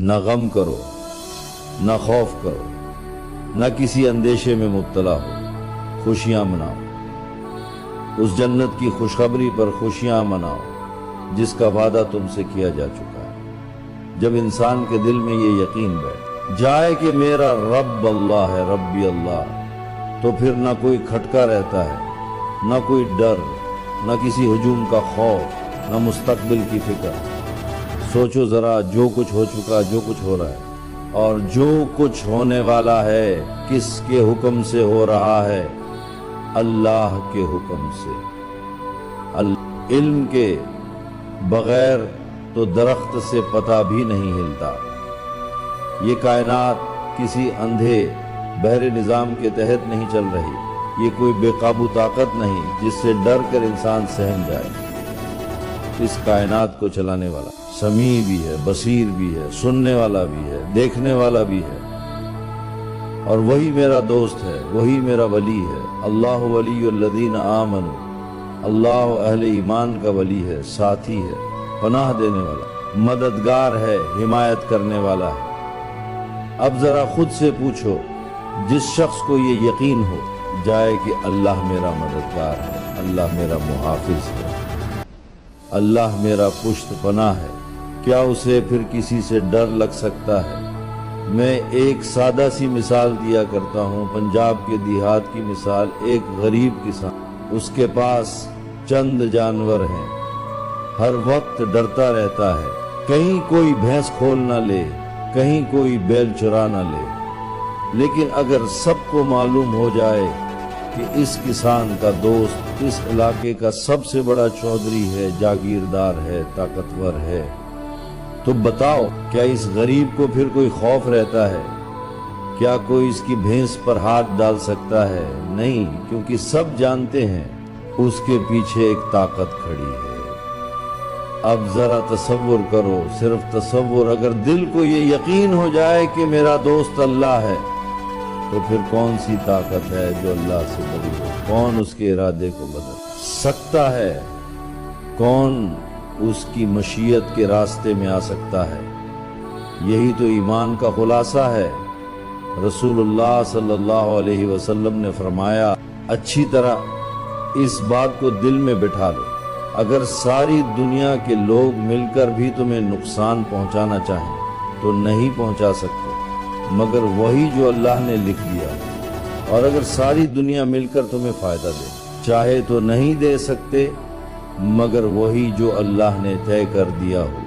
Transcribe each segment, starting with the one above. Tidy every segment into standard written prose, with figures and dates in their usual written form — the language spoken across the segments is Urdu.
نہ غم کرو، نہ خوف کرو، نہ کسی اندیشے میں مبتلا ہو، خوشیاں مناؤ، اس جنت کی خوشخبری پر خوشیاں مناؤ جس کا وعدہ تم سے کیا جا چکا ہے۔ جب انسان کے دل میں یہ یقین بیٹھ جائے کہ میرا رب اللہ ہے، ربی اللہ، تو پھر نہ کوئی کھٹکا رہتا ہے، نہ کوئی ڈر، نہ کسی ہجوم کا خوف، نہ مستقبل کی فکر۔ سوچو ذرا، جو کچھ ہو چکا، جو کچھ ہو رہا ہے اور جو کچھ ہونے والا ہے کس کے حکم سے ہو رہا ہے؟ اللہ کے حکم سے۔ علم کے بغیر تو درخت سے پتا بھی نہیں ہلتا۔ یہ کائنات کسی اندھے بحر نظام کے تحت نہیں چل رہی، یہ کوئی بے قابو طاقت نہیں جس سے ڈر کر انسان سہم جائے۔ اس کائنات کو چلانے والا سمیع بھی ہے، بصیر بھی ہے، سننے والا بھی ہے، دیکھنے والا بھی ہے، اور وہی میرا دوست ہے، وہی میرا ولی ہے۔ اللہ ولی الذین آمنوا، اللہ اہل ایمان کا ولی ہے، ساتھی ہے، پناہ دینے والا، مددگار ہے، حمایت کرنے والا ہے۔ اب ذرا خود سے پوچھو، جس شخص کو یہ یقین ہو جائے کہ اللہ میرا مددگار ہے، اللہ میرا محافظ ہے، اللہ میرا پشت پناہ ہے، کیا اسے پھر کسی سے ڈر لگ سکتا ہے؟ میں ایک سادہ سی مثال دیا کرتا ہوں، پنجاب کے دیہات کی مثال۔ ایک غریب کسان، اس کے پاس چند جانور ہیں، ہر وقت ڈرتا رہتا ہے کہیں کوئی بھینس کھول نہ لے، کہیں کوئی بیل چرا نہ لے۔ لیکن اگر سب کو معلوم ہو جائے کہ اس کسان کا دوست اس علاقے کا سب سے بڑا چودھری ہے، جاگیردار ہے، طاقتور ہے، تو بتاؤ کیا اس غریب کو پھر کوئی خوف رہتا ہے؟ کیا کوئی اس کی بھینس پر ہاتھ ڈال سکتا ہے؟ نہیں، کیونکہ سب جانتے ہیں اس کے پیچھے ایک طاقت کھڑی ہے۔ اب ذرا تصور کرو، صرف تصور، اگر دل کو یہ یقین ہو جائے کہ میرا دوست اللہ ہے، تو پھر کون سی طاقت ہے جو اللہ سے بڑی ہو؟ کون اس کے ارادے کو بدل سکتا ہے؟ کون اس کی مشیت کے راستے میں آ سکتا ہے؟ یہی تو ایمان کا خلاصہ ہے۔ رسول اللہ صلی اللہ علیہ وسلم نے فرمایا، اچھی طرح اس بات کو دل میں بٹھا لو، اگر ساری دنیا کے لوگ مل کر بھی تمہیں نقصان پہنچانا چاہیں تو نہیں پہنچا سکتے مگر وہی جو اللہ نے لکھ دیا، اور اگر ساری دنیا مل کر تمہیں فائدہ دے چاہے تو نہیں دے سکتے مگر وہی جو اللہ نے طے کر دیا ہو۔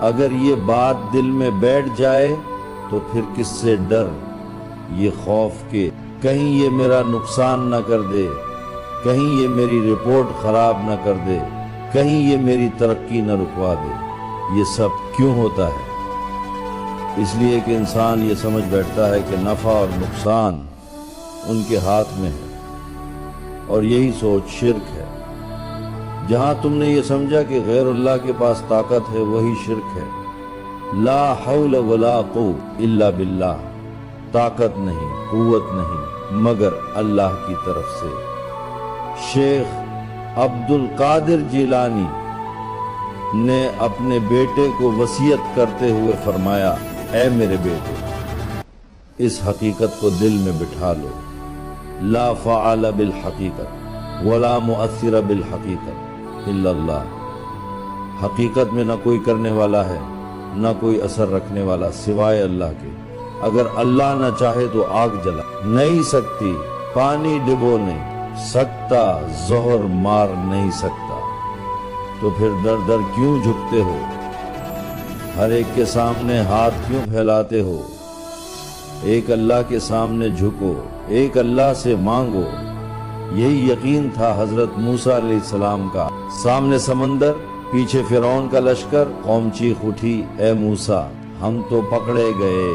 اگر یہ بات دل میں بیٹھ جائے تو پھر کس سے ڈر؟ یہ خوف کہ کہیں یہ میرا نقصان نہ کر دے، کہیں یہ میری رپورٹ خراب نہ کر دے، کہیں یہ میری ترقی نہ رکوا دے۔ یہ سب کیوں ہوتا ہے؟ اس لیے کہ انسان یہ سمجھ بیٹھتا ہے کہ نفع اور نقصان ان کے ہاتھ میں ہے، اور یہی سوچ شرک ہے۔ جہاں تم نے یہ سمجھا کہ غیر اللہ کے پاس طاقت ہے، وہی شرک ہے۔ لا حول ولا قوت الا باللہ، طاقت نہیں، قوت نہیں مگر اللہ کی طرف سے۔ شیخ عبد القادر جیلانی نے اپنے بیٹے کو وصیت کرتے ہوئے فرمایا، اے میرے بیٹے، اس حقیقت کو دل میں بٹھا لو، لا فعال بالحقیقت ولا مؤثر بالحقیقت الا اللہ۔ حقیقت میں نہ کوئی کرنے والا ہے، نہ کوئی اثر رکھنے والا سوائے اللہ کے۔ اگر اللہ نہ چاہے تو آگ جلا نہیں سکتی، پانی ڈبو نہیں سکتا، زہر مار نہیں سکتا، تو پھر در در کیوں جھکتے ہو؟ ہر ایک کے سامنے ہاتھ کیوں پھیلاتے ہو؟ ایک اللہ کے سامنے جھکو، ایک اللہ سے مانگو۔ یہی یقین تھا حضرت موسیٰ علیہ السلام کا۔ سامنے سمندر، پیچھے فرعون کا لشکر، قوم چیخ اٹھی، اے موسیٰ ہم تو پکڑے گئے۔